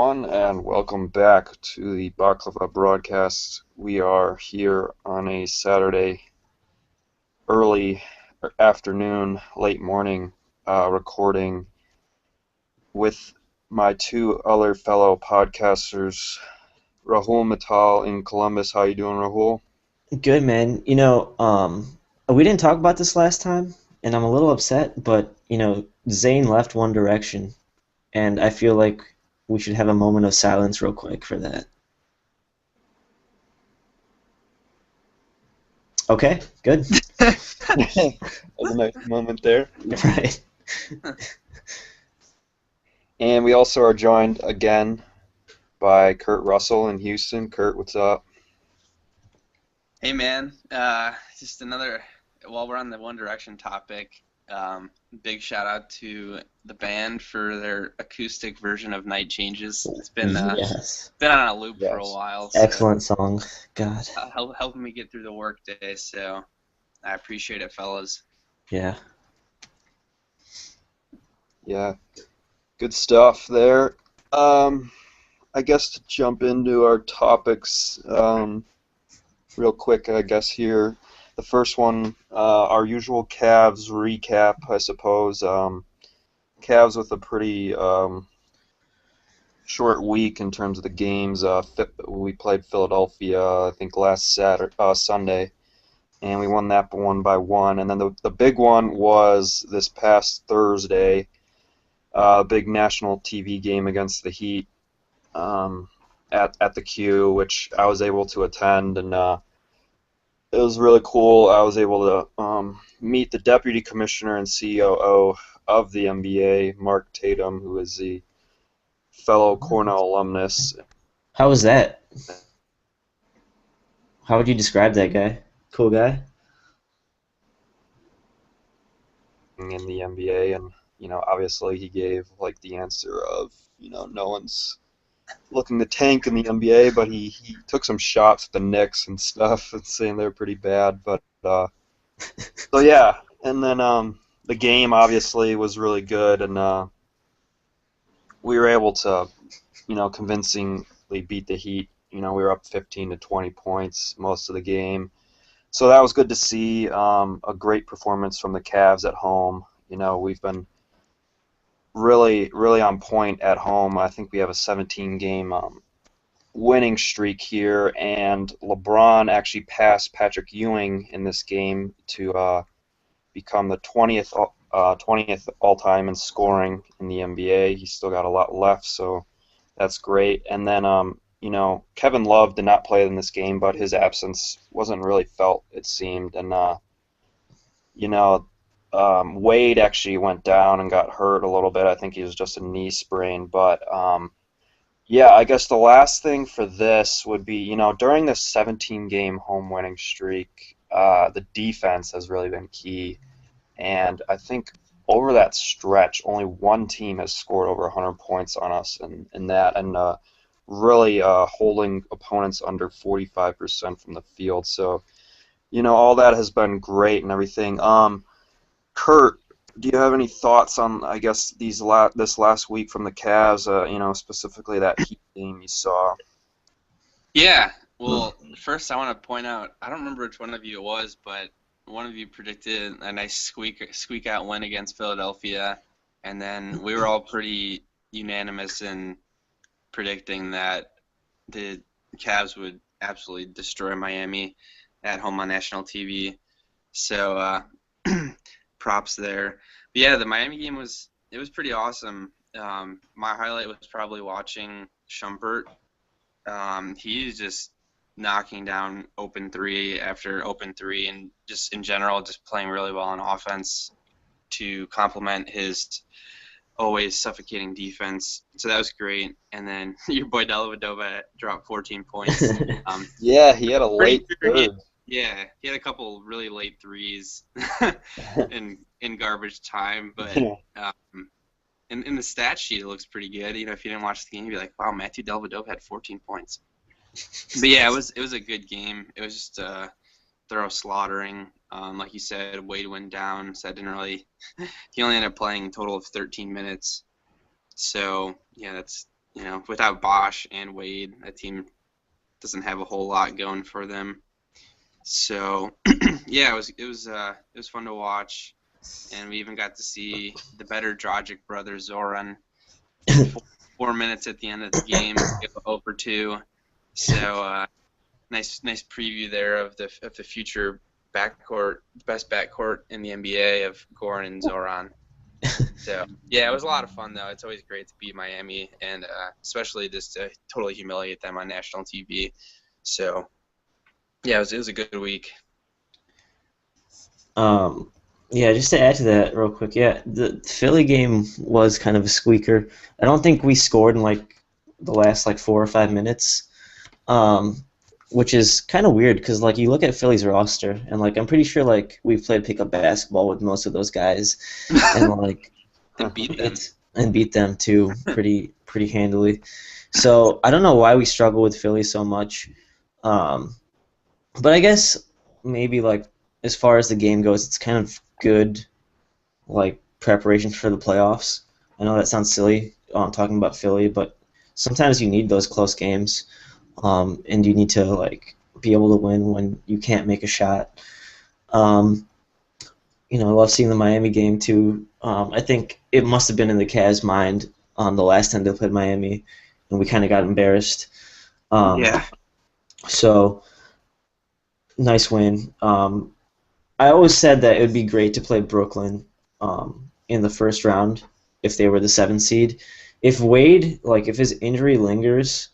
everyone, and welcome back to the Baklava broadcast. We are here on a Saturday, early afternoon, late morning, recording with my two other fellow podcasters, Rahul Mittal in Columbus. How you doing, Rahul? Good man. We didn't talk about this last time, and I'm a little upset, but Zayn left One Direction, and I feel like we should have a moment of silence real quick for that. Okay, good. That was a nice moment there. Right. And we also are joined again by Kurt Russell in Houston. Kurt, what's up? Hey man, just another, while we're on the One Direction topic, big shout out to the band for their acoustic version of Night Changes. It's Yes. been on a loop for a Yes. while, so Excellent song. God. helping me get through the workday, so I appreciate it, fellas. Yeah. Yeah, good stuff there. Um, I guess to jump into our topics real quick, I guess here. The first one, our usual Cavs recap, I suppose. Cavs with a pretty short week in terms of the games. We played Philadelphia, I think, last Sunday, and we won that one by one. And then the big one was this past Thursday, big national TV game against the Heat at the Q, which I was able to attend, and it was really cool. I was able to meet the deputy commissioner and COO of the NBA, Mark Tatum, who is the fellow Cornell alumnus How was that? How would you describe that guy? Cool guy? in the NBA, and obviously he gave like the answer of no one's looking to tank in the NBA, but he took some shots at the Knicks and stuff, and saying they're pretty bad. But so yeah, and then the game obviously was really good, and we were able to convincingly beat the Heat. We were up 15 to 20 points most of the game, so that was good to see. A great performance from the Cavs at home. We've been really on point at home. I think we have a 17 game winning streak here, and LeBron actually passed Patrick Ewing in this game to become the 20th all time in scoring in the NBA. He's still got a lot left, so that's great. And then Kevin Love did not play in this game, but his absence wasn't really felt, it seemed. And you know Wade actually went down and got hurt a little bit. I think he was just a knee sprain, but yeah, I guess the last thing for this would be, during this 17-game home winning streak, the defense has really been key. And I think over that stretch, only one team has scored over 100 points on us in that, and really holding opponents under 45% from the field. So, all that has been great and everything. Kurt, do you have any thoughts on, I guess, this last week from the Cavs? Specifically that Heat game you saw. Yeah, well, first I want to point out, I don't remember which one of you it was, but one of you predicted a nice squeak out win against Philadelphia, and then we were all pretty unanimous in predicting that the Cavs would absolutely destroy Miami at home on national TV. So props there. But yeah, the Miami game was pretty awesome. My highlight was probably watching Shumpert. He's just knocking down open three after open three, and just in general, just playing really well on offense to complement his always suffocating defense. So that was great. And then your boy Dellavedova dropped 14 points. Yeah, he had a Pretty late sure third. yeah, he had a couple really late threes in garbage time, but in the stat sheet it looks pretty good. If you didn't watch the game, you'd be like, wow, Matthew Dellavedova had 14 points. But yeah, it was a good game. It was just thorough slaughtering. Like you said, Wade went down, so I didn't really. He only ended up playing a total of 13 minutes. So yeah, without Bosch and Wade, that team doesn't have a whole lot going for them. So yeah, it was fun to watch, and we even got to see the better Dragic brothers Zoran in 4 minutes at the end of the game, go 0 for 2. So nice preview there of the future backcourt, best backcourt in the NBA of Goran and Zoran. So yeah, it was a lot of fun though. It's always great to beat Miami, and especially just to totally humiliate them on national TV. So yeah, it was a good week. Yeah, just to add to that real quick, yeah, the Philly game was kind of a squeaker. I don't think we scored in like the last like 4 or 5 minutes, which is kind of weird because like you look at Philly's roster and like I'm pretty sure like we've played pickup basketball with most of those guys, and like And beat them. and beat them too pretty handily. So I don't know why we struggle with Philly so much, but I guess maybe like as far as the game goes, it's kind of good like preparation for the playoffs. I know that sounds silly talking about Philly, but sometimes you need those close games, and you need to like be able to win when you can't make a shot. I love seeing the Miami game too. I think it must have been in the Cavs' mind the last time they played Miami, and we kind of got embarrassed. Yeah. So nice win. I always said that it would be great to play Brooklyn in the first round if they were the 7th seed. If Wade, like if his injury lingers,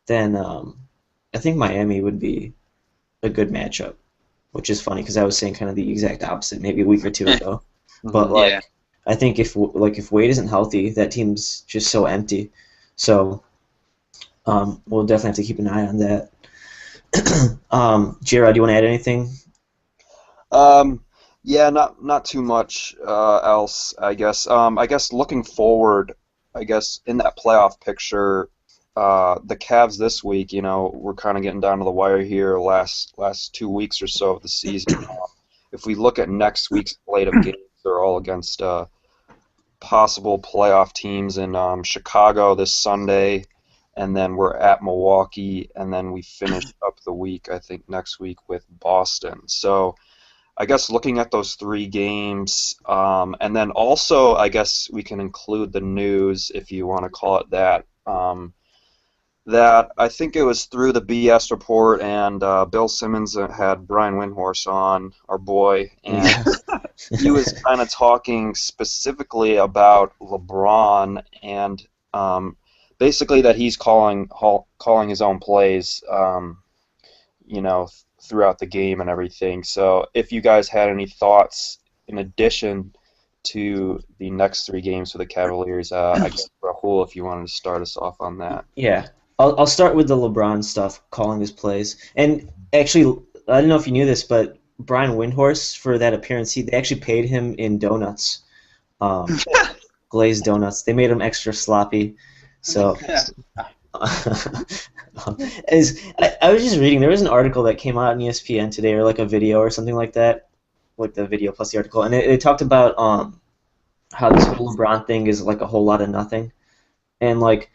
then I think Miami would be a good matchup, which is funny because I was saying kind of the exact opposite maybe a week or two ago. But like Yeah. I think if Wade isn't healthy, that team's just so empty. So we'll definitely have to keep an eye on that. J-Rod, do you want to add anything? Yeah, not too much else, I guess. I guess looking forward, I guess in that playoff picture, the Cavs this week, we're kind of getting down to the wire here. Last 2 weeks or so of the season. If we look at next week's slate of games, they're all against possible playoff teams in Chicago this Sunday, and then we're at Milwaukee, and then we finish up the week, I think, next week with Boston. So I guess looking at those 3 games, and then also I guess we can include the news, if you want to call it that, that I think it was through the BS report, and Bill Simmons had Brian Windhorst on, our boy, and he was kind of talking specifically about LeBron and basically that he's calling his own plays, throughout the game and everything. So if you guys had any thoughts in addition to the next 3 games for the Cavaliers, I guess Rahul, if you wanted to start us off on that. Yeah, I'll start with the LeBron stuff, calling his plays. And actually, I don't know if you knew this, but Brian Windhorst, for that appearance, they actually paid him in donuts, glazed donuts. They made them extra sloppy. So, I was just reading, there was an article that came out on ESPN today, or like a video or something like that, like the video plus the article, and it talked about how this whole LeBron thing is like a whole lot of nothing, and like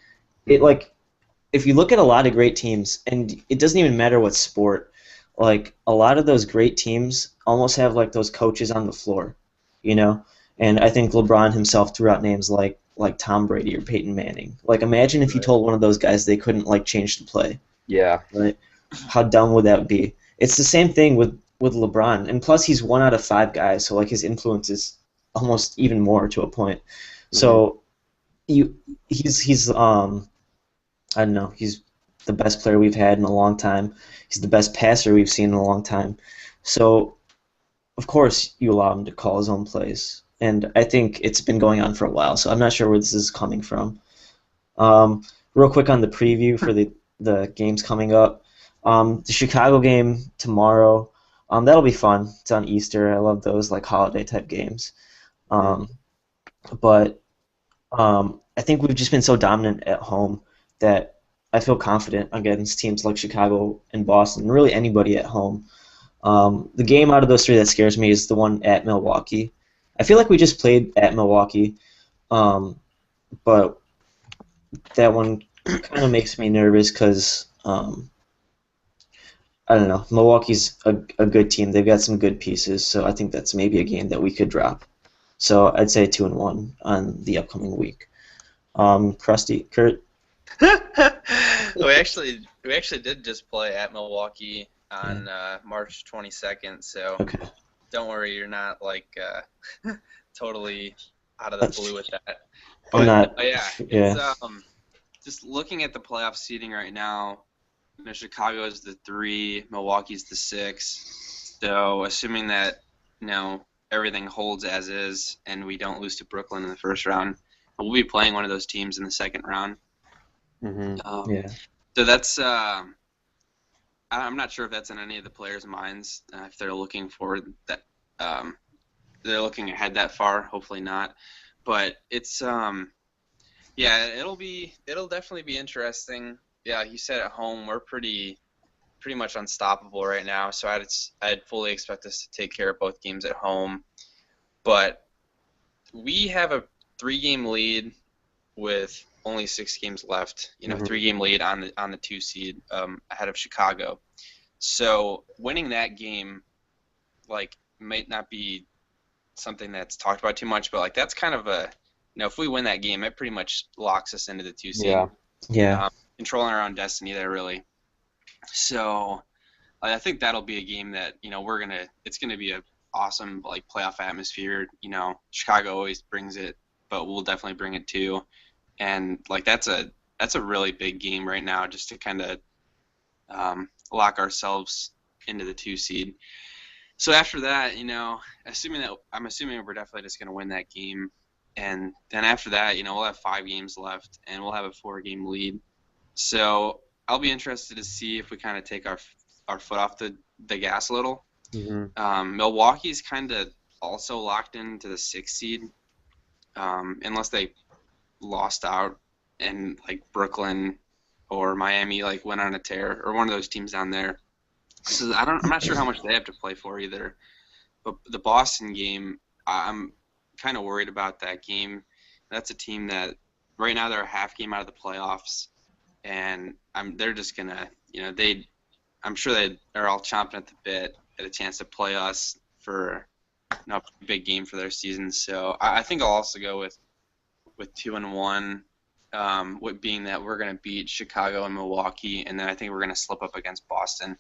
if you look at a lot of great teams, and it doesn't even matter what sport, like a lot of those great teams almost have like those coaches on the floor, and I think LeBron himself threw out names like Tom Brady or Peyton Manning. Like imagine if you told one of those guys they couldn't like change the play. Yeah. Right? How dumb would that be? It's the same thing with LeBron, and plus he's 1 out of 5 guys, so like his influence is almost even more to a point. So he's I don't know, he's the best player we've had in a long time. He's the best passer we've seen in a long time. So of course you allow him to call his own plays. And I think it's been going on for a while, so I'm not sure where this is coming from. Real quick on the preview for the games coming up. The Chicago game tomorrow, that'll be fun. It's on Easter. I love those like holiday type games. But I think we've just been so dominant at home that I feel confident against teams like Chicago and Boston, really anybody at home. The game out of those 3 that scares me is the one at Milwaukee. I feel like we just played at Milwaukee, but that one kind of makes me nervous because I don't know. Milwaukee's a good team. They've got some good pieces, so I think that's maybe a game that we could drop. So I'd say 2-1 on the upcoming week. Krusty, Kurt. We actually did just play at Milwaukee on March 22nd, so Okay. don't worry, you're not like totally out of the blue with that. I'm But not. yeah, Yeah. it's just looking at the playoff seeding right now. Chicago is the 3, Milwaukee's the 6. So assuming that everything holds as is and we don't lose to Brooklyn in the first round, we'll be playing one of those teams in the second round. Mm-hmm. Yeah. So that's I'm not sure if that's in any of the players' minds if they're looking forward that they're looking ahead that far. Hopefully not, but it's yeah, it'll definitely be interesting. Yeah, you said at home we're pretty much unstoppable right now, so I'd fully expect us to take care of both games at home. But we have a 3-game lead with only 6 games left. 3-game lead on the 2 seed ahead of Chicago. So winning that game, might not be something that's talked about too much, but that's kind of if we win that game, it pretty much locks us into the 2 seed. Yeah. Yeah. Controlling our own destiny there, really. So I think that'll be a game that it's gonna be a awesome playoff atmosphere. Chicago always brings it, but we'll definitely bring it too. And that's a really big game right now, just to kind of lock ourselves into the 2 seed. So after that, I'm assuming we're definitely just gonna win that game, and then after that, we'll have 5 games left, and we'll have a 4-game lead. So I'll be interested to see if we kind of take our foot off the gas a little. Mm-hmm. Milwaukee's kind of also locked into the 6th seed, unless they lost out and Brooklyn or Miami went on a tear, or one of those teams down there. So I'm not sure how much they have to play for either. But the Boston game, I'm kind of worried about that game. That's a team that right now they're a half game out of the playoffs, and they're just gonna I'm sure they are all chomping at the bit at a chance to play us for a big game for their season. So I think I'll also go with 2-1, with being that we're going to beat Chicago and Milwaukee, and then I think we're going to slip up against Boston.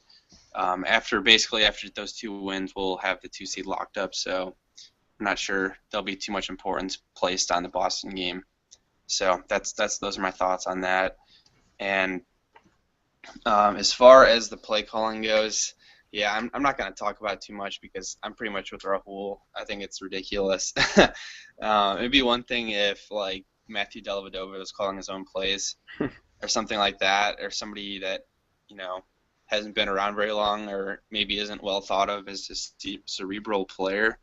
After those 2 wins, we'll have the 2 seed locked up. So I'm not sure there'll be too much importance placed on the Boston game. So those are my thoughts on that. And as far as the play calling goes, yeah, I'm not going to talk about it too much because I'm pretty much with Rahul. I think it's ridiculous. It'd be one thing if Matthew Dellavedova was calling his own plays or something like that, or somebody that hasn't been around very long or maybe isn't well thought of as a cerebral player.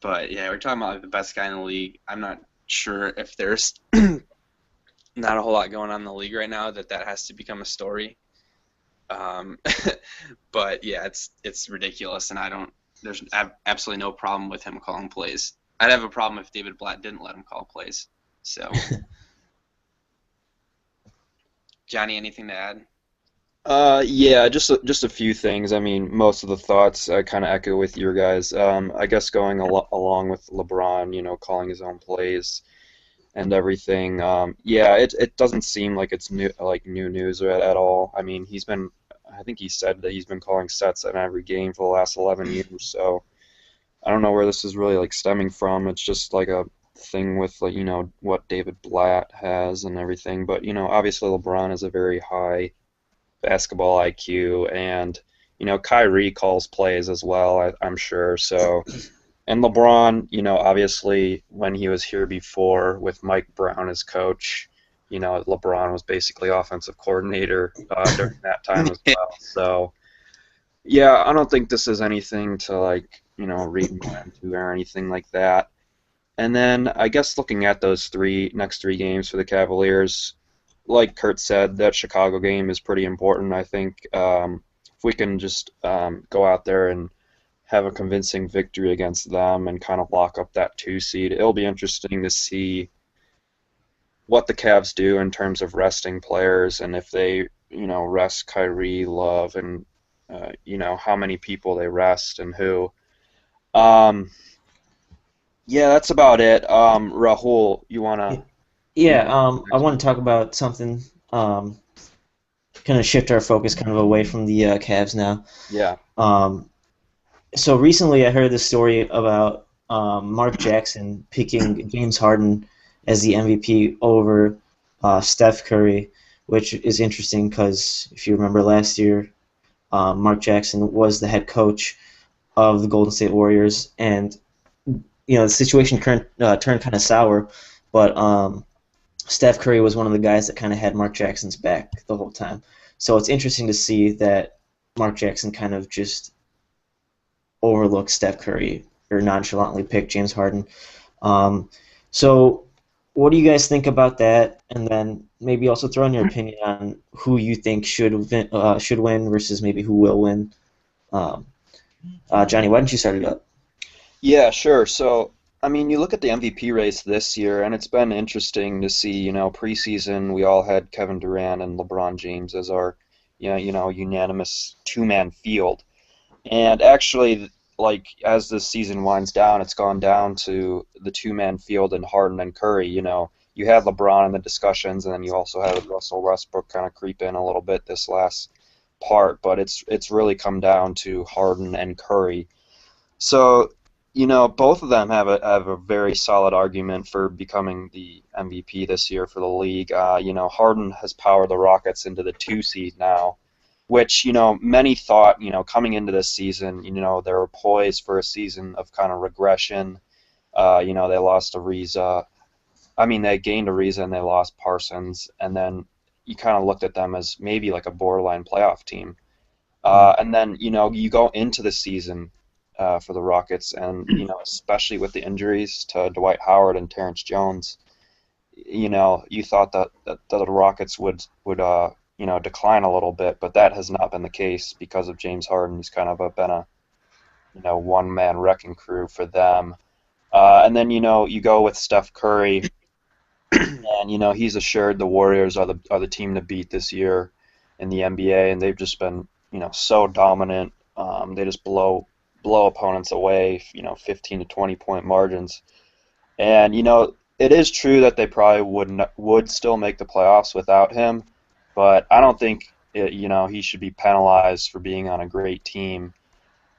But yeah, we're talking about the best guy in the league. I'm not sure if there's not a whole lot going on in the league right now that has to become a story. But yeah, it's ridiculous, and there's absolutely no problem with him calling plays. I'd have a problem if David Blatt didn't let him call plays. So, Johnny, anything to add? Yeah, just a few things. I mean, most of the thoughts I kind of echo with your guys. I guess going along with LeBron, calling his own plays and everything. Yeah, it doesn't seem like it's new news at all. I mean, I think he said that he's been calling sets in every game for the last 11 years. So I don't know where this is really stemming from. It's just a thing with what David Blatt has and everything. But obviously LeBron has a very high basketball IQ, and Kyrie calls plays as well, I'm sure. So, and LeBron, obviously when he was here before with Mike Brown as coach, LeBron was basically offensive coordinator during that time as well. So, yeah, I don't think this is anything to read more into or anything like that. And then I guess looking at those next three games for the Cavaliers, like Kurt said, that Chicago game is pretty important. I think if we can just go out there and have a convincing victory against them and kind of lock up that 2 seed, it'll be interesting to see what the Cavs do in terms of resting players and if they, rest Kyrie, Love, and how many people they rest and who. Um, yeah, that's about it. Rahul, you wanna you Yeah, wanna I next? want to talk about something, um, kind of shift our focus kind of away from the Cavs now. Yeah. Um, so recently I heard the story about Mark Jackson picking James Harden as the MVP over Steph Curry, which is interesting because if you remember last year, Mark Jackson was the head coach of the Golden State Warriors, and the situation turned kind of sour, but Steph Curry was one of the guys that kind of had Mark Jackson's back the whole time. So it's interesting to see that Mark Jackson kind of just overlooked Steph Curry or nonchalantly picked James Harden. Um, so what do you guys think about that? And then maybe also throw in your opinion on who you think should win versus maybe who will win. Um, Johnny, why don't you start it up? Yeah, sure. So, I mean, you look at the MVP race this year, and it's been interesting to see, preseason we all had Kevin Durant and LeBron James as our, unanimous two-man field. And actually, like as this season winds down, it's gone down to the two-man field and Harden and Curry. You had LeBron in the discussions, and then you also had Russell Westbrook kind of creep in a little bit this last part, but it's really come down to Harden and Curry. So, both of them have a very solid argument for becoming the MVP this year for the league. Harden has powered the Rockets into the two seed now, which, many thought, coming into this season, they were poised for a season of kind of regression. They lost Ariza. I mean, they gained Ariza and they lost Parsons, and then you kind of looked at them as maybe like a borderline playoff team. And then, you go into the season for the Rockets, and, especially with the injuries to Dwight Howard and Terrence Jones, you thought that the Rockets would decline a little bit, but that has not been the case because of James Harden. He's kind of been a, one-man wrecking crew for them. And then, you go with Steph Curry, and, he's assured the Warriors are the team to beat this year in the NBA, and they've just been, so dominant. They just blow opponents away, 15 to 20 point margins. And it is true that they probably would still make the playoffs without him, but I don't think he should be penalized for being on a great team.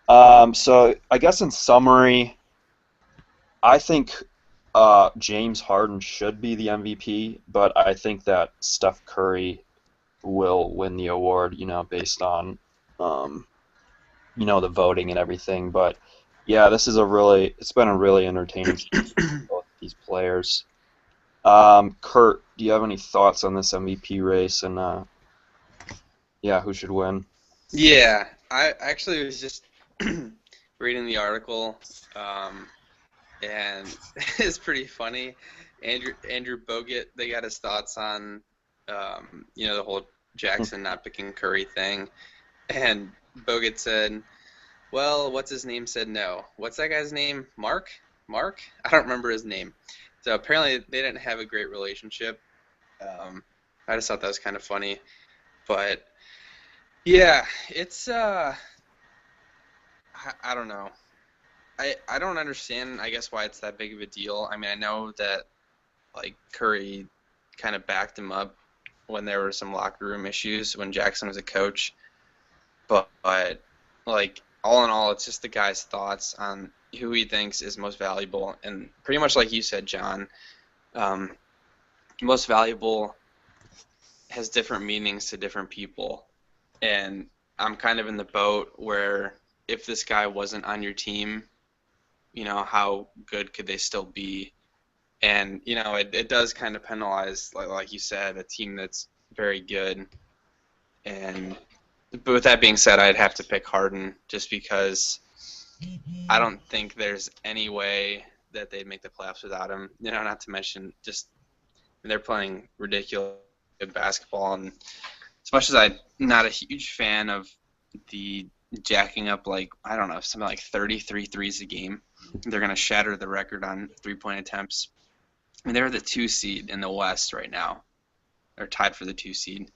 So I guess in summary, I think James Harden should be the MVP, but I think that Steph Curry will win the award, based on um, the voting and everything. But yeah, it's been a really entertaining season for both these players. Kurt, do you have any thoughts on this MVP race and yeah, who should win? Yeah, I actually was just reading the article, and it's pretty funny. Andrew Bogut, they got his thoughts on, the whole Jackson not picking Curry thing, and Bogut said, "Well, what's his name said no. What's that guy's name? Mark? Mark? I don't remember his name." So apparently they didn't have a great relationship. Um, I just thought that was kind of funny, but yeah, it's I don't know. I don't understand, I guess, why it's that big of a deal. I mean, I know that like Curry kind of backed him up when there were some locker room issues when Jackson was a coach, but like all in all, it's just the guy's thoughts on who he thinks is most valuable, and pretty much like you said, John, um, most valuable has different meanings to different people, and I'm kind of in the boat where if this guy wasn't on your team, how good could they still be? And, it does kind of penalize, like you said, a team that's very good. And but with that being said, I'd have to pick Harden just because I don't think there's any way that they'd make the playoffs without him. Not to mention just they're playing ridiculous good basketball. And as much as I'm not a huge fan of the jacking up, like, I don't know, something like 33 threes a game, they're going to shatter the record on three-point attempts. I mean, they're the 2 seed in the West right now. They're tied for the 2 seed,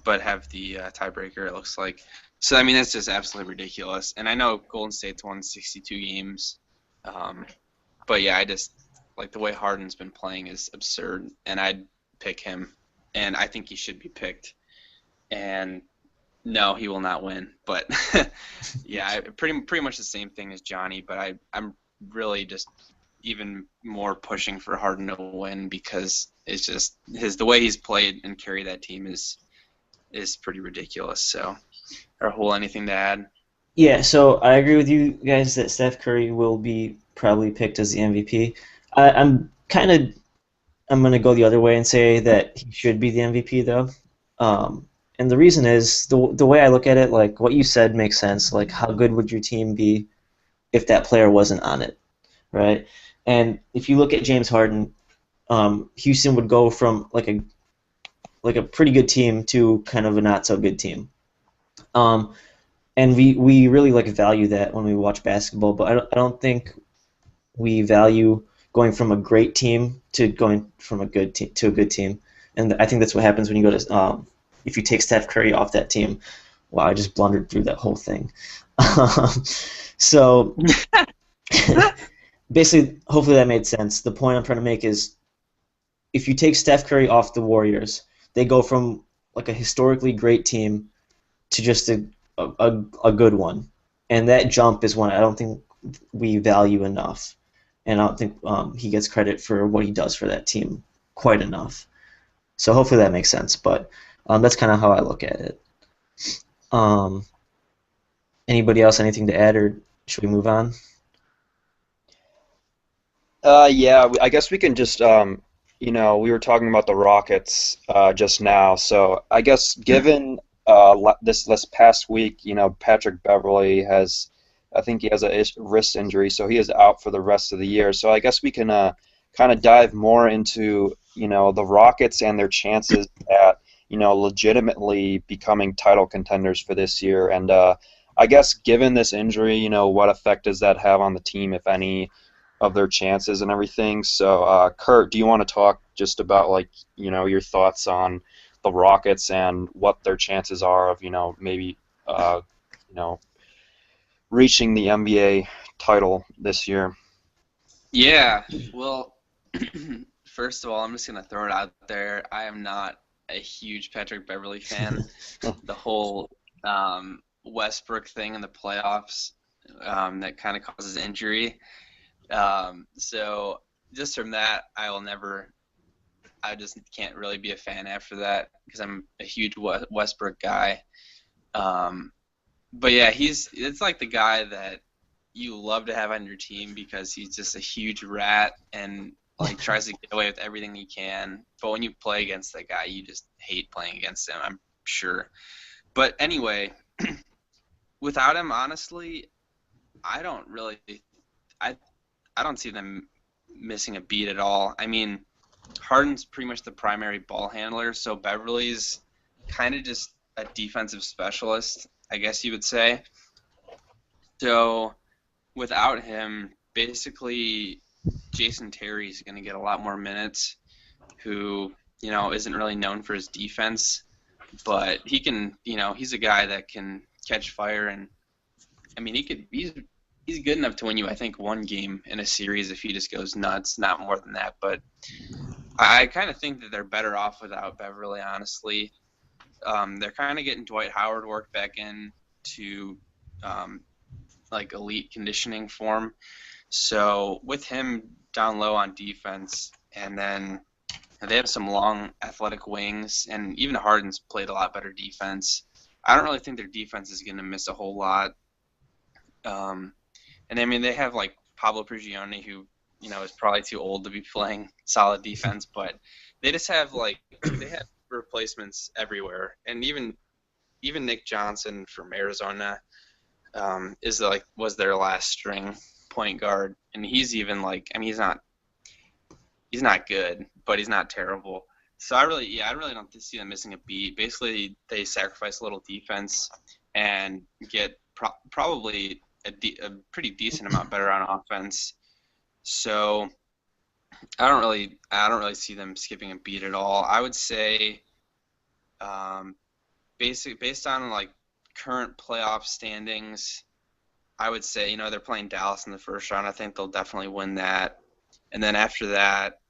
but have the tiebreaker, it looks like. So, I mean, that's just absolutely ridiculous. And I know Golden State's won 62 games. But yeah, I just like the way Harden's been playing is absurd, and I'd pick him, and I think he should be picked. And no, he will not win. But yeah, pretty much the same thing as Johnny. But I'm really just even more pushing for Harden to win because it's just the way he's played and carried that team is pretty ridiculous. So, Rahul, anything to add? Yeah, so I agree with you guys that Steph Curry will be probably picked as the MVP. I'm gonna go the other way and say that he should be the MVP though. And the reason is the way I look at it, like what you said makes sense. Like how good would your team be if that player wasn't on it, right? And if you look at James Harden, Houston would go from like a pretty good team to kind of a not so good team. And we really like value that when we watch basketball, but I don't think we value going from a great team to going from a good team to a good team. And I think that's what happens when you go to if you take Steph Curry off that team. Wow, I just blundered through that whole thing. So basically, hopefully that made sense. The point I'm trying to make is if you take Steph Curry off the Warriors, they go from like a historically great team to just a good one. And that jump is one I don't think we value enough. And I don't think he gets credit for what he does for that team quite enough. So hopefully that makes sense. But that's kind of how I look at it. Um, Anybody else, anything to add, or should we move on? Yeah, I guess we can just, we were talking about the Rockets just now. So I guess given this past week, Patrick Beverly I think he has a wrist injury, so he is out for the rest of the year. So I guess we can kind of dive more into, the Rockets and their chances at, legitimately becoming title contenders for this year. And I guess given this injury, what effect does that have on the team, if any, of their chances and everything? So, Kurt, do you want to talk just about your thoughts on the Rockets and what their chances are of maybe you know reaching the NBA title this year? Yeah, well, first of all, I'm just going to throw it out there. I am not a huge Patrick Beverly fan. The whole Westbrook thing in the playoffs that kind of causes injury. So just from that, I just can't really be a fan after that because I'm a huge Westbrook guy. But yeah, it's like the guy that you love to have on your team because he's just a huge rat and like tries to get away with everything he can. But when you play against that guy, you just hate playing against him, I'm sure. But anyway, without him, honestly, I don't really I I don't see them missing a beat at all. I mean, Harden's pretty much the primary ball handler, so Beverly's kind of just a defensive specialist, I guess you would say. So without him, basically Jason Terry's going to get a lot more minutes, who, isn't really known for his defense, but he can, he's a guy that can catch fire, and I mean, he's good enough to win you, I think, one game in a series if he just goes nuts, not more than that. But I kind of think that they're better off without Beverly, honestly. They're kind of getting Dwight Howard worked back in to like elite conditioning form. So with him down low on defense, and then they have some long athletic wings, and even Harden's played a lot better defense. I don't really think their defense is going to miss a whole lot. And I mean, they have like Pablo Prigioni, who is probably too old to be playing solid defense, but they just have they have replacements everywhere, and even Nick Johnson from Arizona was their last string point guard, and he's even he's not good, but he's not terrible. So I really don't see them missing a beat. Basically, they sacrifice a little defense and get probably a pretty decent amount better on offense. So I don't really see them skipping a beat at all. I would say, um, based on like current playoff standings, I would say, they're playing Dallas in the first round. I think they'll definitely win that. And then after that,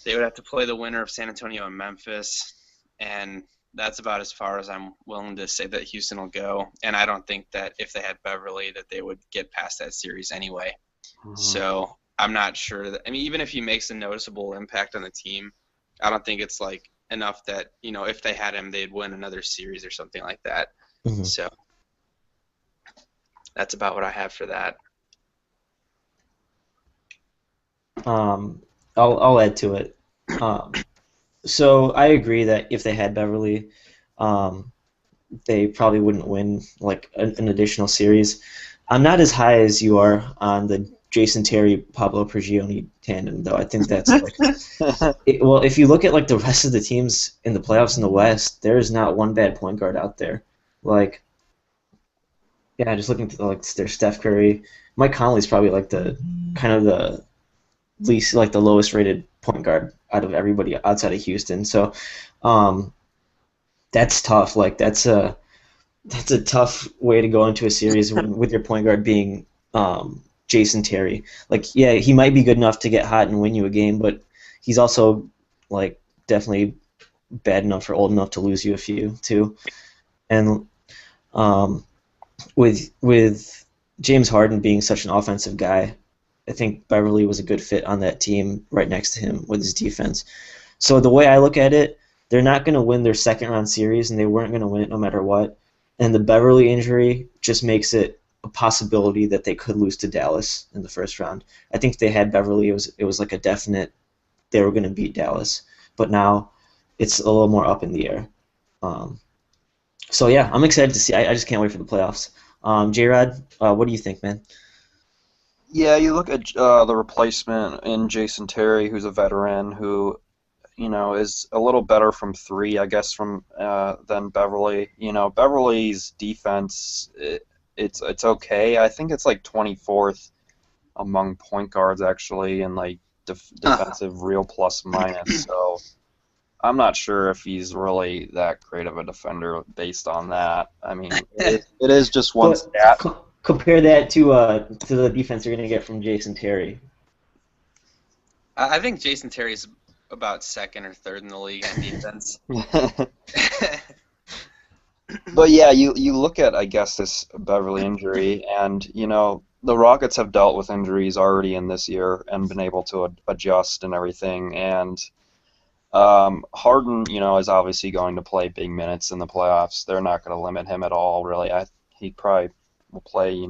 they would have to play the winner of San Antonio and Memphis. And that's about as far as I'm willing to say that Houston will go. And I don't think that if they had Beverly that they would get past that series anyway. Mhm. So I'm not sure that, I mean, even if he makes a noticeable impact on the team, I don't think it's like enough that, if they had him, they'd win another series or something like that. Mhm. So that's about what I have for that. Um, I'll add to it. Um, so I agree that if they had Beverly, um, they probably wouldn't win like an additional series. I'm not as high as you are on the Jason Terry Pablo Prigioni tandem, though. I think that's like well, if you look at like the rest of the teams in the playoffs in the West, there is not one bad point guard out there. Like, yeah, just looking at like their Steph Curry, Mike Conley's probably like the kind of the least like the lowest rated point guard out of everybody outside of Houston. So, um, that's tough. Like that's a tough way to go into a series with your point guard being Jason Terry. Like, yeah, he might be good enough to get hot and win you a game, but he's also like definitely bad enough or old enough to lose you a few too. And um, with James Harden being such an offensive guy, I think Beverly was a good fit on that team right next to him with his defense. So the way I look at it, they're not going to win their second round series, and they weren't going to win it no matter what. And the Beverly injury just makes it a possibility that they could lose to Dallas in the first round. I think if they had Beverly, it was like a definite they were going to beat Dallas. But now it's a little more up in the air. Um, so yeah, I'm excited to see. I just can't wait for the playoffs. J-Rod, what do you think, man? Yeah, you look at the replacement in Jason Terry, who's a veteran, who is a little better from three, I guess, from than Beverly. Beverly's defense, it's okay. I think it's like 24th among point guards actually, and like defensive real plus minus. So I'm not sure if he's really that great of a defender based on that. I mean, it is just one But stat. compare that to the defense you're going to get from Jason Terry. I think Jason Terry's about second or third in the league on defense. But yeah, you look at, I guess, this Beverly injury, and the Rockets have dealt with injuries already in this year and been able to adjust and everything. And Harden, is obviously going to play big minutes in the playoffs. They're not going to limit him at all, really. He probably will play,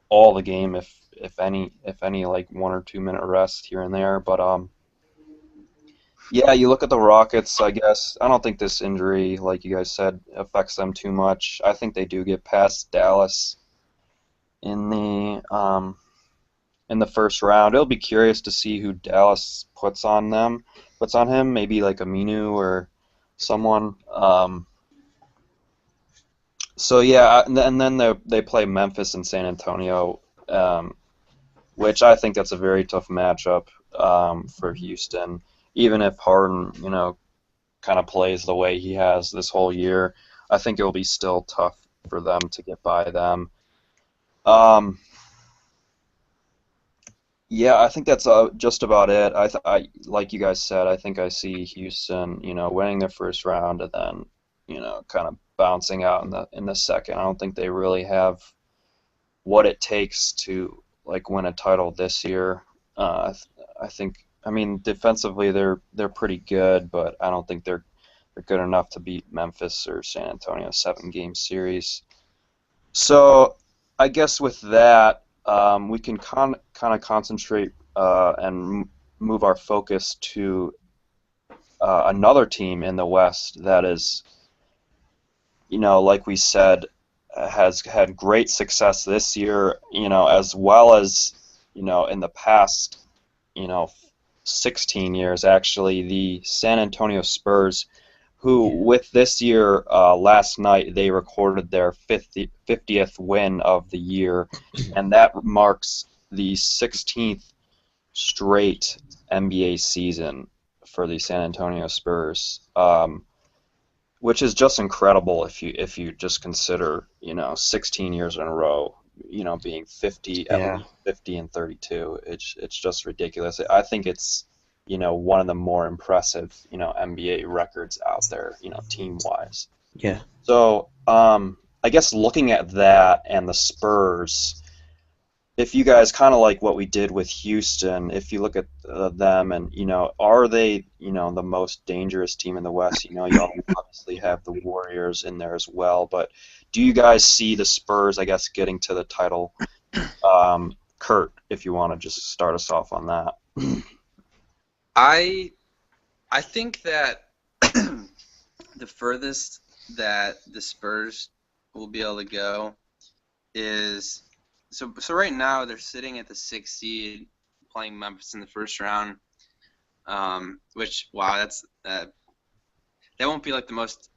all the game if any like 1 or 2 minute rest here and there. But yeah, you look at the Rockets, I guess. I don't think this injury, like you guys said, affects them too much. I think they do get past Dallas in the first round. It'll be curious to see who Dallas puts on him, maybe like Aminu or someone. So yeah, and then they play Memphis and San Antonio, which I think that's a very tough matchup for Houston. Even if Harden, kind of plays the way he has this whole year, I think it will be still tough for them to get by them. Um, yeah, I think that's just about it. I like you guys said, I think I see Houston, winning their first round and then, kind of bouncing out in the second. I don't think they really have what it takes to like win a title this year. I think, I mean, defensively they're pretty good, but I don't think they're good enough to beat Memphis or San Antonio 7 game series. So I guess with that, we can kind of concentrate and move our focus to another team in the West that is, like we said, has had great success this year, as well as, in the past, you know, 16 years actually, the San Antonio Spurs, who Yeah. with this year, last night, they recorded their 50th win of the year, and that marks the 16th straight NBA season for the San Antonio Spurs, which is just incredible if you just consider 16 years in a row, being 50 at Yeah. least 50 and 32. It's just ridiculous. I think it's one of the more impressive NBA records out there, team wise. Yeah. So I guess looking at that and the Spurs, if you guys kind of like what we did with Houston, if you look at them and are they the most dangerous team in the West? You obviously have the Warriors in there as well, but do you guys see the Spurs, I guess, getting to the title? Kurt, if you want to just start us off on that. I think that the furthest that the Spurs will be able to go is so right now they're sitting at the 6th seed, playing Memphis in the first round. Which that's that won't be like the most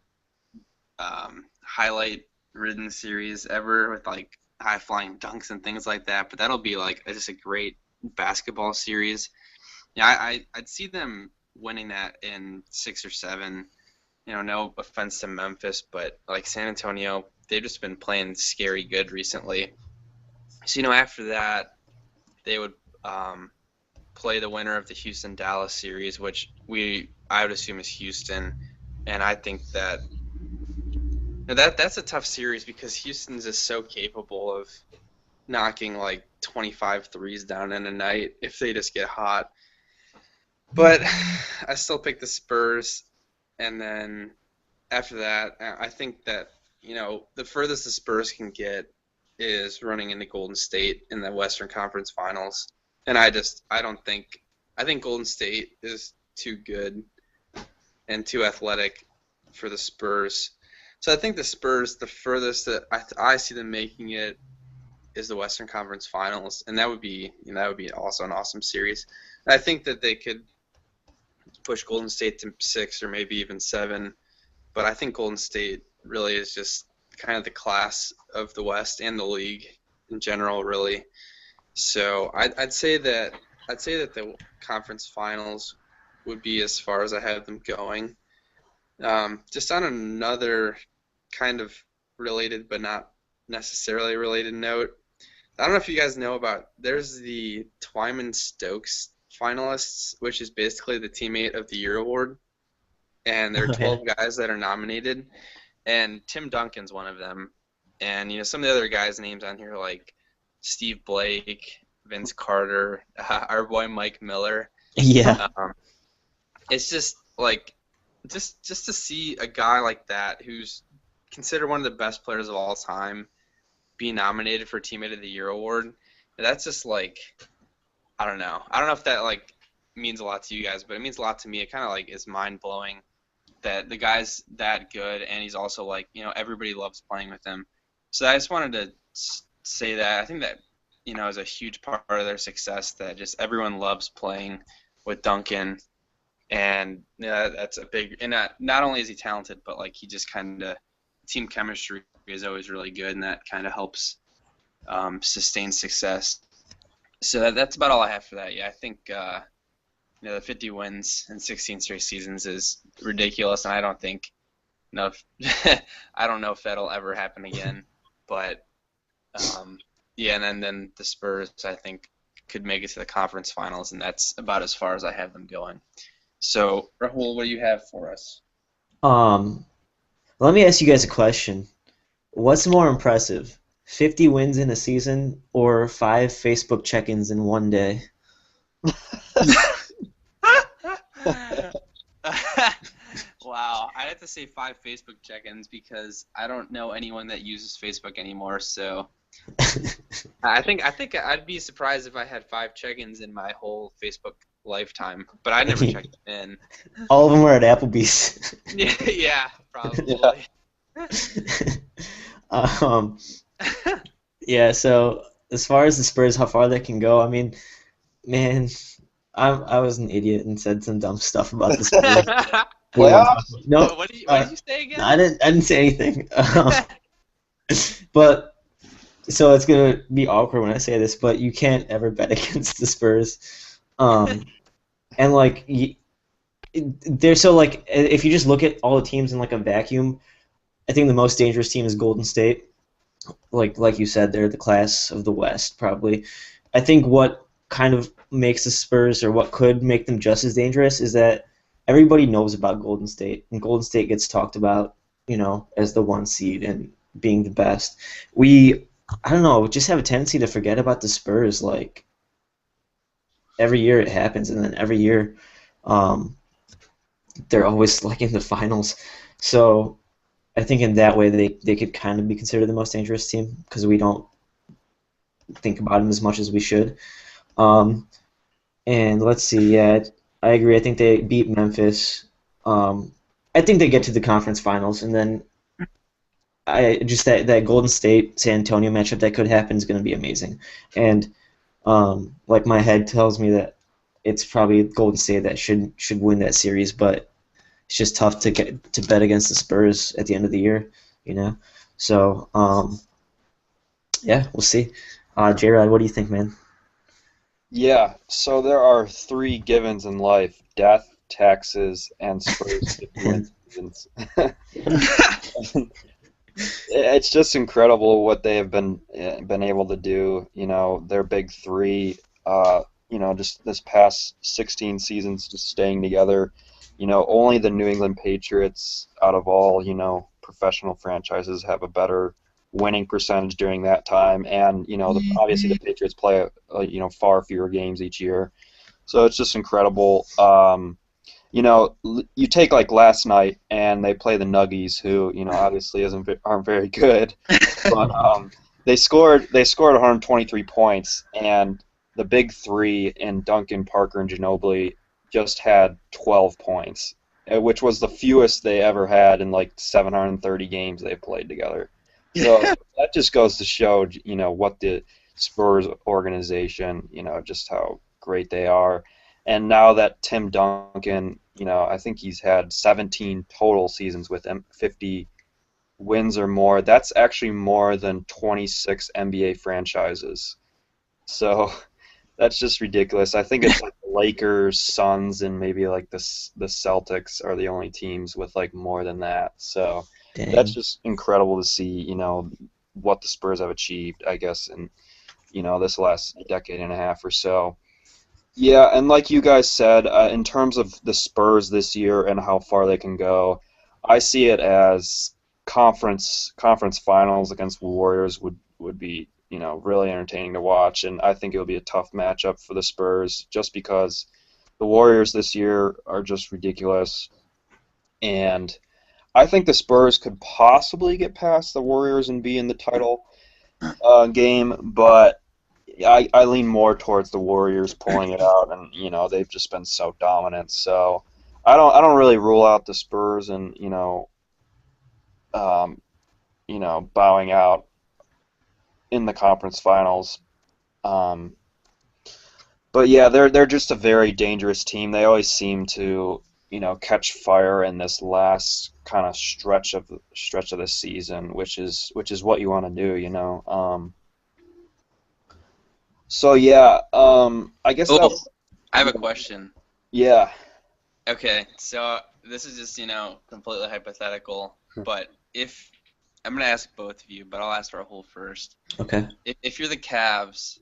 highlight-ridden series ever with like high-flying dunks and things like that, but that'll be like just a great basketball series. Yeah, I'd see them winning that in 6 or 7. No offense to Memphis, but like San Antonio, they've just been playing scary good recently. So after that, they would play the winner of the Houston-Dallas series, which I would assume is Houston, and I think that's a tough series because Houston's just so capable of knocking like 25 threes down in a night if they just get hot. But I still pick the Spurs, and then after that, I think that the furthest the Spurs can get is running into Golden State in the Western Conference Finals, and I think Golden State is too good and too athletic for the Spurs. So I think the Spurs, the furthest that I see them making it is the Western Conference Finals, and that would be also an awesome series. And I think that they could push Golden State to 6 or maybe even 7, but I think Golden State really is just kind of the class of the West and the league in general, really. So I'd say that the conference finals would be as far as I have them going. Just on another kind of related but not necessarily related note, I don't know if you guys know there's the Twyman Stokes finalists, which is basically the Teammate of the Year award, and there are 12 guys that are nominated, and Tim Duncan's one of them. And some of the other guys' names on here like Steve Blake, Vince Carter, our boy Mike Miller. Yeah. It's just like just to see a guy like that who's considered one of the best players of all time be nominated for Teammate of the Year award. That's just like, I don't know if that like means a lot to you guys, but it means a lot to me. It kind of like is mind blowing that the guy's that good, and he's also like everybody loves playing with him. So I just wanted to say that I think that is a huge part of their success, that just everyone loves playing with Duncan, and that's a big. And not only is he talented, but like he just kind of team chemistry is always really good, and that kind of helps sustain success. So that's about all I have for that. Yeah, I think the 50 wins in 16 straight seasons is ridiculous, and I don't think I don't know if that'll ever happen again. But yeah, and then the Spurs I think could make it to the conference finals, and that's about as far as I have them going. So Rahul, what do you have for us? Let me ask you guys a question. What's more impressive, 50 wins in a season or 5 Facebook check-ins in one day? Wow, I'd have to say 5 Facebook check-ins because I don't know anyone that uses Facebook anymore. So I think I'd be surprised if I had 5 check-ins in my whole Facebook lifetime, but I never checked in. All of them were at Applebee's. Yeah, probably. Yeah. Yeah, so as far as the Spurs, how far they can go, I mean, man, I was an idiot and said some dumb stuff about the Spurs. No, what did you say again? I didn't say anything. But so it's gonna be awkward when I say this, but you can't ever bet against the Spurs. Um, and like they're so like if you just look at all the teams in like a vacuum, I think the most dangerous team is Golden State. Like you said, they're the class of the West probably. I think what kind of makes the Spurs or what could make them just as dangerous is that everybody knows about Golden State, and Golden State gets talked about, as the one seed and being the best. I don't know, just have a tendency to forget about the Spurs. Like every year it happens, and then every year, um, they're always like in the finals. So I think in that way they could kind of be considered the most dangerous team because we don't think about them as much as we should. Um, and let's see, yeah, I agree. I think they beat Memphis. I think they get to the conference finals, and then I just that Golden State San Antonio matchup that could happen is going to be amazing. And like my head tells me that it's probably Golden State that should win that series, but it's just tough to get to bet against the Spurs at the end of the year. So yeah, we'll see. J-Rod, what do you think, man? Yeah, so there are three givens in life: death, taxes, and Spurs 50-win seasons. It's just incredible what they have been able to do. Their big three. Just this past 16 seasons, just staying together. Only the New England Patriots, out of all professional franchises, have a better winning percentage during that time. And obviously the Patriots play far fewer games each year, so it's just incredible. You take like last night, and they play the Nuggies, who obviously aren't very good, but they scored 123 points, and the big three in Duncan, Parker, and Ginobili just had 12 points, which was the fewest they ever had in like 730 games they played together. So that just goes to show, what the Spurs organization, just how great they are. And now that Tim Duncan, I think he's had 17 total seasons with 50 wins or more. That's actually more than 26 NBA franchises. So that's just ridiculous. I think it's like the Lakers, Suns, and maybe like the Celtics are the only teams with like more than that. So Dang. that's just incredible to see, what the Spurs have achieved, I guess, in this last decade and a half or so. Yeah, and like you guys said, in terms of the Spurs this year and how far they can go, I see it as conference finals against the Warriors would be really entertaining to watch, and I think it'll be a tough matchup for the Spurs just because the Warriors this year are just ridiculous, and I think the Spurs could possibly get past the Warriors and be in the title game, but I lean more towards the Warriors pulling it out, and they've just been so dominant. So I don't really rule out the Spurs and bowing out in the conference finals. But yeah, they're just a very dangerous team. They always seem to catch fire in this last kind of stretch of the season, which is what you want to do. So yeah, I guess Oh, that's I have a question. yeah. Okay, so this is just, completely hypothetical, but if I'm gonna ask both of you, but I'll ask Rahul first. Okay. If you're the Cavs,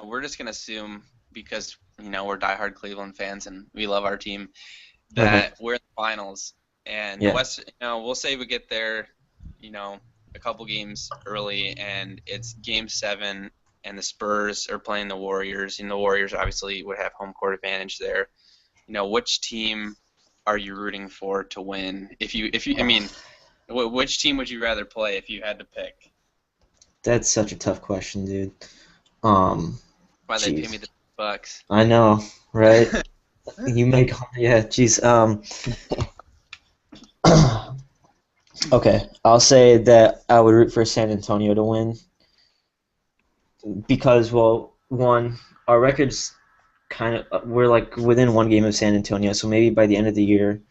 we're just gonna assume because we're diehard Cleveland fans and we love our team that we're in the finals, and the Yeah. West. We'll say we get there, a couple games early, and it's Game 7, and the Spurs are playing the Warriors. The Warriors obviously would have home court advantage there. Which team are you rooting for to win? Which team would you rather play if you had to pick? That's such a tough question, dude. Why they pay Jeez. me the bucks? I know, right? You make yeah, jeez. Okay, I'll say that I would root for San Antonio to win because, well, one, our record's kind of we're like within one game of San Antonio, so maybe by the end of the year,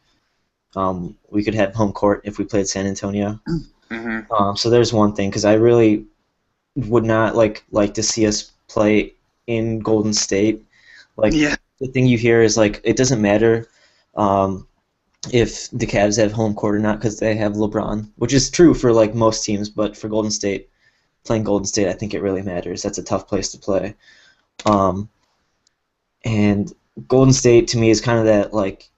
we could have home court if we played San Antonio. Mm-hmm. So there's one thing because I really would not like to see us play in Golden State. Like Yeah. the thing you hear is like it doesn't matter um, if the Cavs have home court or not because they have LeBron, which is true for like most teams, but for Golden State, playing Golden State, I think it really matters. That's a tough place to play. Um, and Golden State to me is kind of that like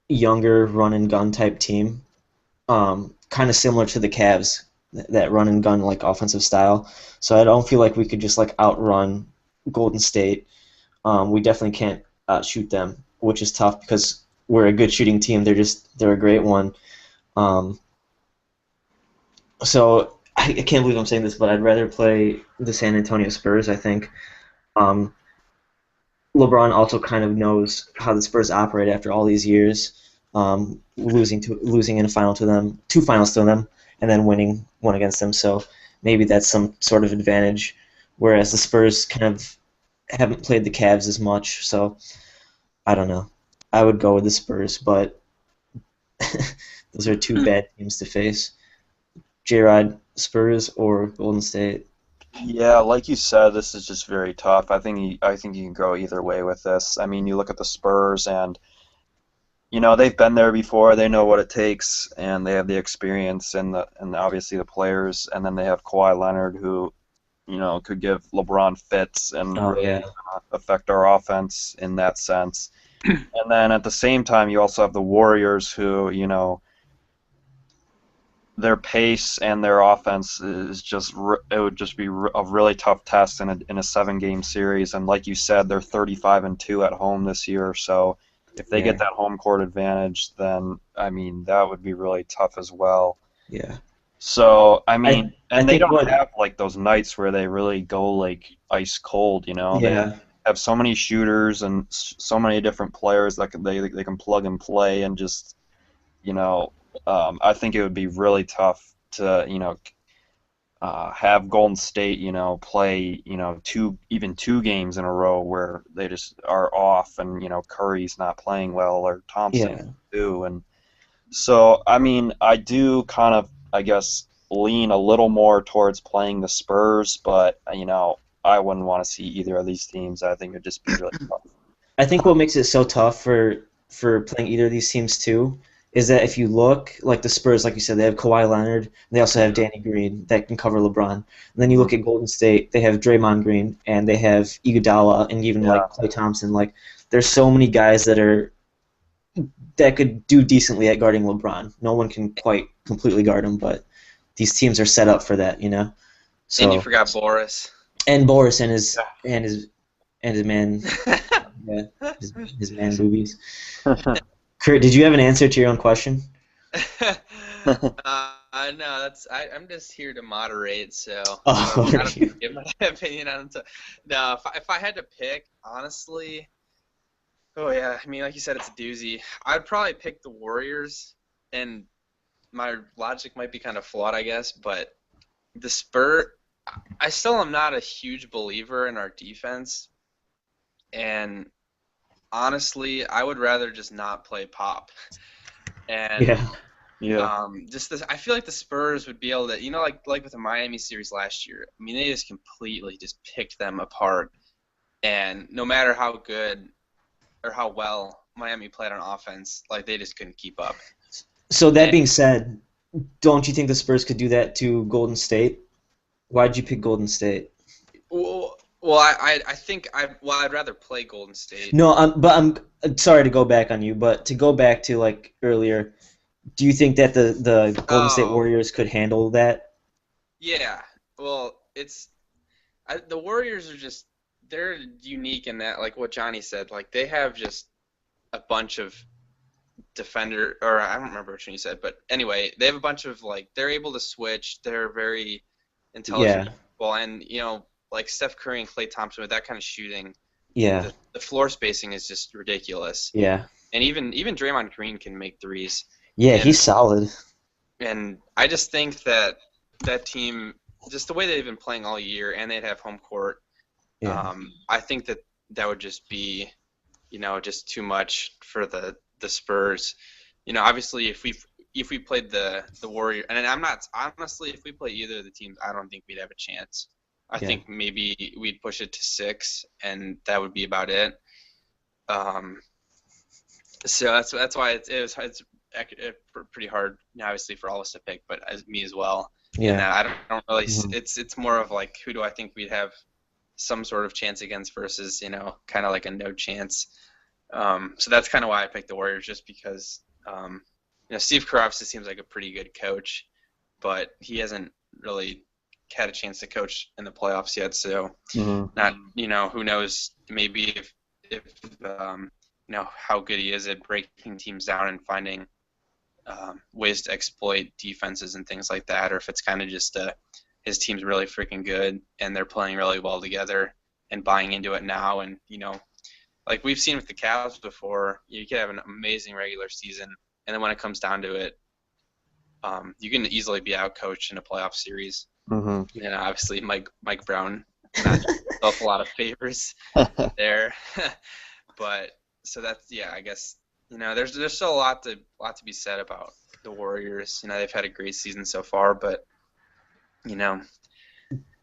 younger run and gun type team, kind of similar to the Cavs, that run and gun like offensive style. So I don't feel like we could just like outrun Golden State. We definitely can't outshoot them, which is tough because we're a good shooting team. They're a great one. Um, so I can't believe I'm saying this, but I'd rather play the San Antonio Spurs. I think um, LeBron also kind of knows how the Spurs operate after all these years, losing in a final to them, two finals to them, and then winning one against them. So maybe that's some sort of advantage. Whereas the Spurs kind of haven't played the Cavs as much, so I don't know. I would go with the Spurs, but those are two bad teams to face. J-Rod, Spurs or Golden State? Yeah, like you said, this is just very tough. I think you can go either way with this. I mean, you look at the Spurs, and they've been there before. They know what it takes, and they have the experience and obviously the players. And then they have Kawhi Leonard, who could give LeBron fits and Oh really yeah, affect our offense in that sense. And then at the same time, you also have the Warriors, who their pace and their offense is it would just be a really tough test in a 7-game series. And like you said, they're 35-2 at home this year. So if they get yeah, that home court advantage, then I mean that would be really tough as well. yeah. So I I mean, I and they think don't what have like those nights where they really go like ice cold. They yeah have so many shooters and so many different players that they can plug and play and just you know, I think it would be really tough to, have Golden State, play, two games in a row where they just are off and, Curry's not playing well or Thompson yeah. too. And so, I mean, I do kind of, I guess, lean a little more towards playing the Spurs, but, I wouldn't want to see either of these teams. I think it'd just be really tough. I think what makes it so tough for playing either of these teams too is that if you look like the Spurs, like you said, they have Kawhi Leonard, and they also have Danny Green that can cover LeBron. And then you Mhm. look at Golden State, they have Draymond Green and they have Iguodala and even Yeah. like Klay Thompson. Like there's so many guys that could do decently at guarding LeBron. No one can quite completely guard him, but these teams are set up for that, you know. And you So forgot Boris. and Boris and his man, yeah, his man boobies. Kurt, did you have an answer to your own question? No, I'm just here to moderate, so Oh, I don't give my opinion on it. No, if I had to pick, honestly, oh yeah, I mean, like you said, it's a doozy. I'd probably pick the Warriors, and my logic might be kind of flawed, I guess, but the Spurs, I still am not a huge believer in our defense, and honestly, I would rather just not play Pop. And yeah, Yeah. just this, I feel like the Spurs would be able to, like with the Miami series last year. I mean, they just completely just picked them apart, and no matter how good or how well Miami played on offense, like they just couldn't keep up. So that And being said, don't you think the Spurs could do that to Golden State? Why'd you pick Golden State? well, I think I'd rather play Golden State. No, I'm sorry to go back on you, but to go back to like earlier, do you think that the Golden State Oh, Warriors could handle that? yeah. Well, the Warriors are just they're unique in that, like what Johnny said, like they have just a bunch of defender, or I don't remember which one you said, but anyway, they have a bunch of like they're able to switch. They're very intelligent Yeah, people, and like Steph Curry and Klay Thompson with that kind of shooting, yeah, the floor spacing is just ridiculous. yeah, And even Draymond Green can make threes, yeah. and He's solid. I just think that that team, just the way they've been playing all year, and they'd have home court. Yeah, I think that would just be, just too much for the Spurs. Obviously, if we played the Warrior, and I'm not honestly, if we play either of the teams, I don't think we'd have a chance. I yeah, think maybe we'd push it to 6, and that would be about it. So that's why it's pretty hard, obviously, for all of us to pick, but me as well. And Yeah. I don't really. Mhm. It's more of like, who do I think we'd have some sort of chance against versus kind of like a no chance. So that's kind of why I picked the Warriors, just because Steve Kerr obviously seems like a pretty good coach, but he hasn't really had a chance to coach in the playoffs yet. So Mhm. not who knows, maybe if how good he is at breaking teams down and finding ways to exploit defenses and things like that, or if it's kind of just his team's really freaking good and they're playing really well together and buying into it now. And like we've seen with the Cavs before, you could have an amazing regular season, and then when it comes down to it, you can easily be outcoached in a playoff series. Mhm. And obviously, Mike Brown not doing himself a lot of favors there, but so that's I guess there's still a lot to be said about the Warriors. They've had a great season so far, but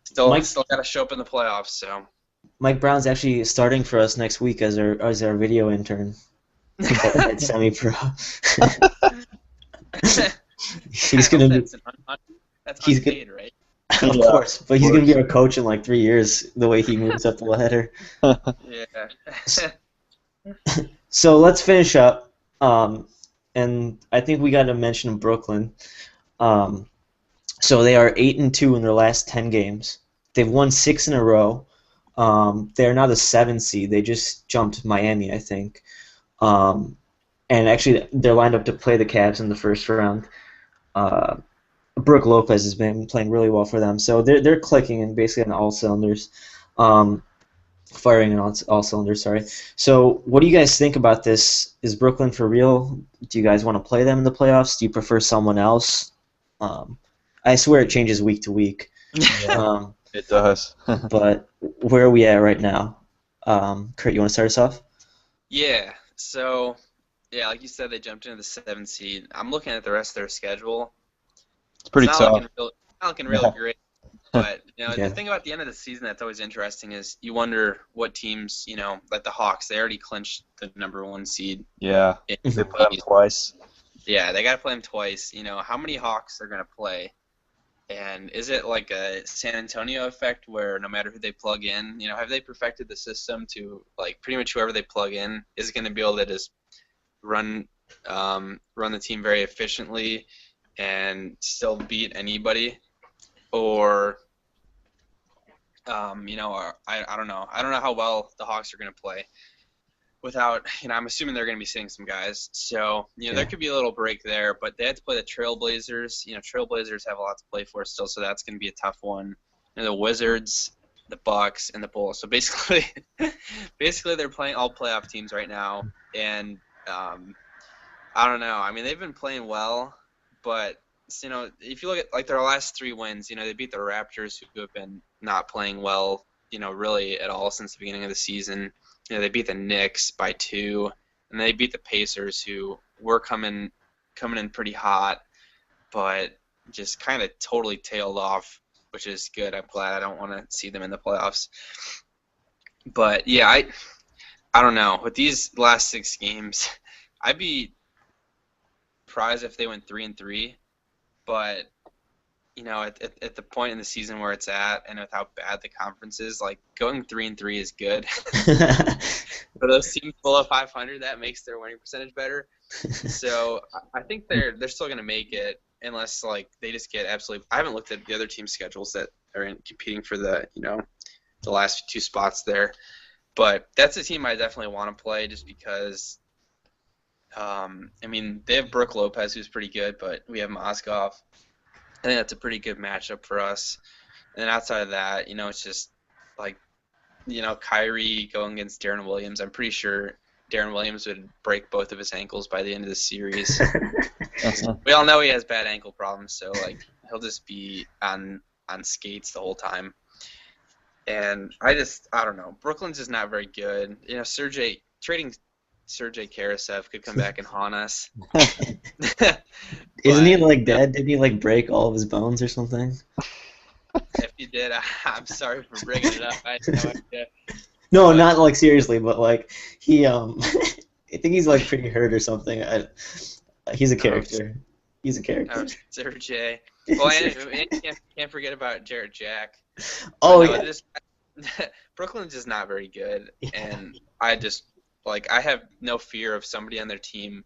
still Mike got to show up in the playoffs. So Mike Brown's actually starting for us next week as our video intern at Semih Pro. He's I gonna hope be that's he's unpaid, right? of Yeah, course, but he's gonna be our coach in like 3 years. The way he moves up the ladder. Yeah. So let's finish up. And I think we got to mention Brooklyn. So they are 8-2 in their last 10 games. They've won 6 in a row. They are now the 7th seed. They just jumped Miami, I think. And actually, they're lined up to play the Cavs in the first round. Brooke Lopez has been playing really well for them, so they're clicking and basically on all cylinders. Firing on all cylinders, sorry. So what do you guys think about this? Is Brooklyn for real? Do you guys want to play them in the playoffs? Do you prefer someone else? I swear it changes week to week. It does. But where are we at right now? Kurt, you want to start us off? Yeah. So like you said, they jumped into the 7th seed. I'm looking at the rest of their schedule. It's pretty It's tough. not looking real great. But Yeah. the thing about the end of the season that's always interesting is you wonder what teams, like the Hawks, they already clinched the #1 seed. Yeah, in they the played them East. twice. Yeah, they got to play them twice. How many Hawks are going to play? And is it like a San Antonio effect where no matter who they plug in, have they perfected the system to like pretty much whoever they plug in is going to be able to just run the team very efficiently and still beat anybody? Or I don't know. I don't know how well the Hawks are going to play without, I'm assuming they're going to be sitting some guys. So, there could be a little break there, but they had to play the Trailblazers. Trailblazers have a lot to play for still, so that's going to be a tough one. The Wizards, the Bucks, and the Bulls. So basically they're playing all playoff teams right now, and I don't know. I mean, they've been playing well, but if you look at like their last 3 wins, they beat the Raptors, who have been not playing well, really at all since the beginning of the season. They beat the Knicks by 2, and they beat the Pacers, who were coming in pretty hot, but just kind of totally tailed off, which is good. I'm glad. I don't want to see them in the playoffs. But yeah, I don't know. With these last 6 games, I'd be surprised if they went 3-3. But at the point in the season where it's at, and with how bad the conference is, like going 3-3 is good. For those teams below 500, that makes their winning percentage better. So I think they're still going to make it, unless like they just get absolutely. I haven't looked at the other team's schedules that are competing for the the last 2 spots there, but that's a team I definitely want to play just because. I mean, they have Brooke Lopez, who's pretty good, but we have Mozgov. I think that's a pretty good matchup for us. And then outside of that, it's just like, Kyrie going against Darren Williams. I'm pretty sure Darren Williams would break both of his ankles by the end of the series. We all know he has bad ankle problems, so like he'll just be on skates the whole time. And I don't know. Brooklyn's just not very good. Trading Sergei Karasev could come back and haunt us. Isn't he like dead? Didn't he like break all of his bones or something? If he did, I'm sorry for bringing it up. I had no idea. No, But not like seriously, but like he I think he's like pretty hurt or something. He's a oh, character. He's a character. oh, Sir J. Well, and can't forget about Jarrett Jack. But Oh no, yeah. this Brooklyn's just not very good, and I just I have no fear of somebody on their team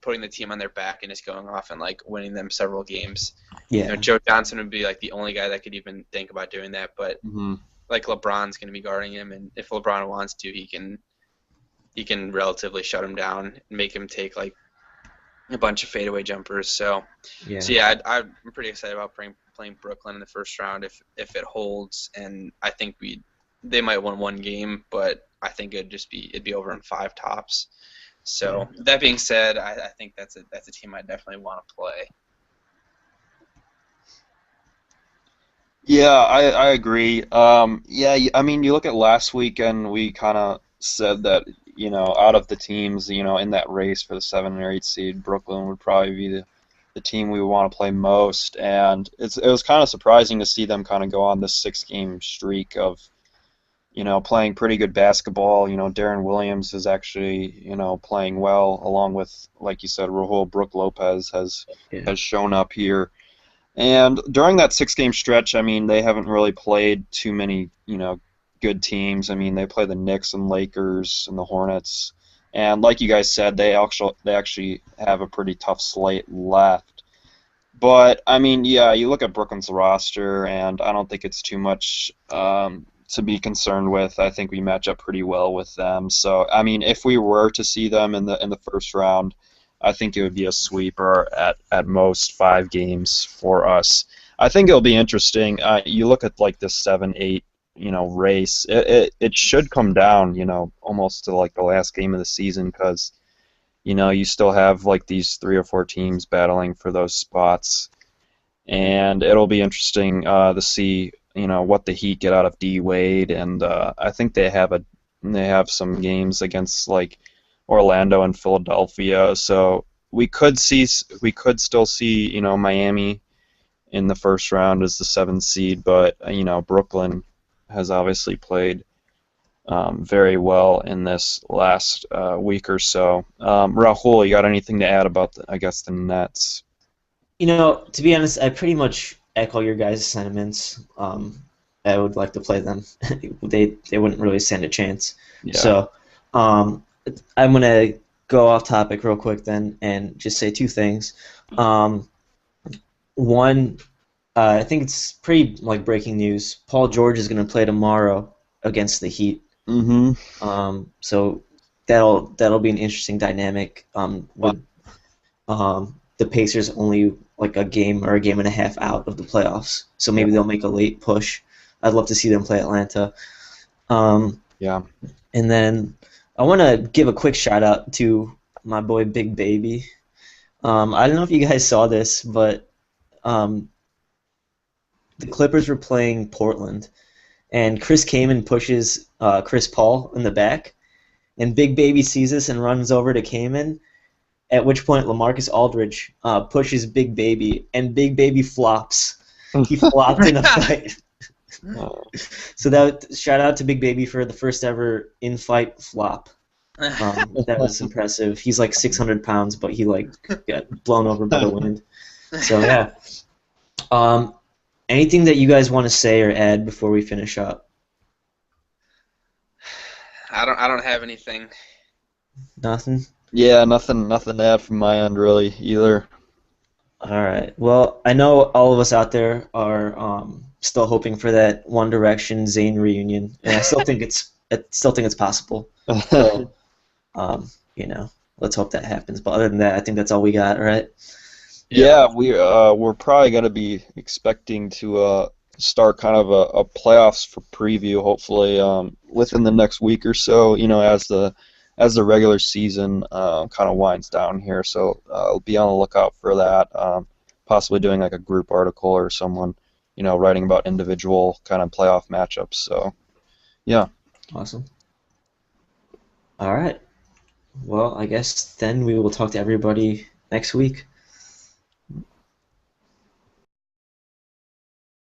putting the team on their back and just going off and winning them several games. Yeah. Joe Johnson would be the only guy that could even think about doing that, but Hmm. LeBron's going to be guarding him, and if LeBron wants to, he can relatively shut him down and make him take a bunch of fadeaway jumpers. So Yeah. yeah, I'm pretty excited about playing Brooklyn in the first round if it holds, and I think they might win one game, but I think it'd be over in 5 tops. So that being said, I think that's a team I definitely want to play. Yeah, I agree. Yeah, I mean, you look at last weekend, we kind of said that, out of the teams, in that race for the 7 or 8 seed, Brooklyn would probably be the team we would want to play most. And it was kind of surprising to see them kind of go on this 6 game streak of, playing pretty good basketball. Darren Williams is actually, playing well, along with, like you said, Rahul Brook Lopez Yeah. has shown up here. And during that 6 game stretch, I mean, they haven't really played too many, good teams. I mean, they play the Knicks and Lakers and the Hornets. And like you guys said, they actually have a pretty tough slate left. But I mean, yeah, you look at Brooklyn's roster, and I don't think it's too much to be concerned with. I think we match up pretty well with them. So I mean, if we were to see them in the first round, I think it would be a sweep or at most 5 games for us. I think it'll be interesting. You look at the 7-8 race. It should come down almost to the last game of the season, because you still have these 3 or 4 teams battling for those spots, and it'll be interesting to see what the Heat get out of D Wade, and I think they have some games against Orlando and Philadelphia, so we could still see Miami in the first round as the 7th seed, but Brooklyn has obviously played very well in this last week or so. Rahul, you got anything to add about the Nets? To be honest, I pretty much echo your guys' sentiments. I would like to play them. They wouldn't really stand a chance. Yeah. So, I'm gonna go off topic real quick then and just say 2 things. One, I think it's pretty breaking news. Paul George is gonna play tomorrow against the Heat. Mm-hmm. So that'll be an interesting dynamic. With the Pacers only a game or a game and a half out of the playoffs, so maybe they'll make a late push. I'd love to see them play Atlanta. Yeah. And then I want to give a quick shout out to my boy Big Baby. I don't know if you guys saw this, but the Clippers were playing Portland, and Chris Kaman pushes Chris Paul in the back, and Big Baby sees this and runs over to Kaman, at which point LaMarcus Aldridge pushes Big Baby, and Big Baby flops. He flopped in a fight. So shout out to Big Baby for the first ever in-fight flop. That was impressive. He's 600 pounds, but he got blown over by the wind. So yeah. Anything that you guys want to say or add before we finish up? I don't have anything. Nothing? Yeah, nothing to add from my end really either. All right. Well, I know all of us out there are still hoping for that One Direction Zayn reunion, and I still think it's possible. So, let's hope that happens. But other than that, I think that's all we got. Right? Yeah, we're probably going to be expecting to start kind of a playoffs for preview, hopefully within the next week or so. As the regular season kind of winds down here, so I'll be on the lookout for that. Possibly doing a group article or someone, writing about individual kind of playoff matchups. So, yeah. Awesome. All right. Well, I guess then we will talk to everybody next week.